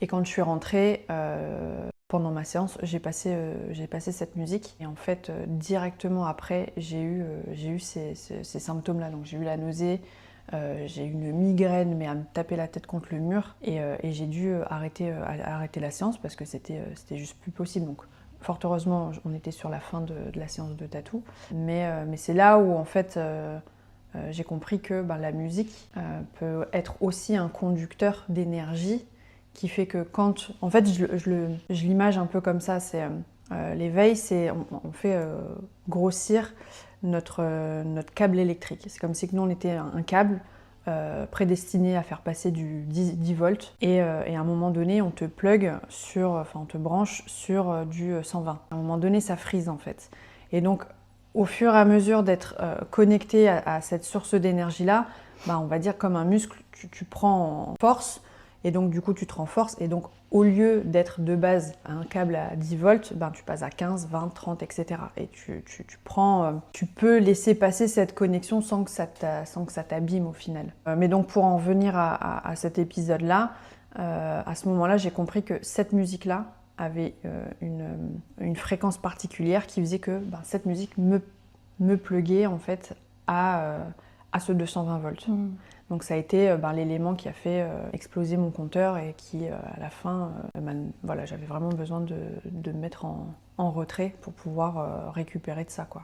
Et quand je suis rentrée, pendant ma séance, j'ai passé cette musique. Et en fait, directement après, j'ai eu ces symptômes-là. Donc j'ai eu la nausée, j'ai eu une migraine, mais à me taper la tête contre le mur. Et j'ai dû arrêter la séance parce que c'était juste plus possible. Donc fort heureusement, on était sur la fin de la séance de tatou. Mais c'est là où, en fait, j'ai compris que la musique peut être aussi un conducteur d'énergie qui fait que quand... En fait, je l'image un peu comme ça, c'est l'éveil, c'est on fait grossir notre câble électrique. C'est comme si nous, on était un câble prédestiné à faire passer du 10 volts et à un moment donné, on te plug on te branche sur du 120. À un moment donné, ça frise en fait. Et donc, au fur et à mesure d'être connecté à cette source d'énergie-là, on va dire comme un muscle, tu prends en force et donc du coup tu te renforces et donc au lieu d'être de base à un câble à 10 volts, tu passes à 15, 20, 30, etc. Et tu peux laisser passer cette connexion sans que ça t'abîme au final. Mais donc pour en venir à cet épisode-là, à ce moment-là, j'ai compris que cette musique-là avait une fréquence particulière qui faisait que cette musique me pluguait en fait à ce 220 volts. Donc ça a été l'élément qui a fait exploser mon compteur et qui, à la fin, j'avais vraiment besoin de me mettre en retrait pour pouvoir récupérer de ça, quoi.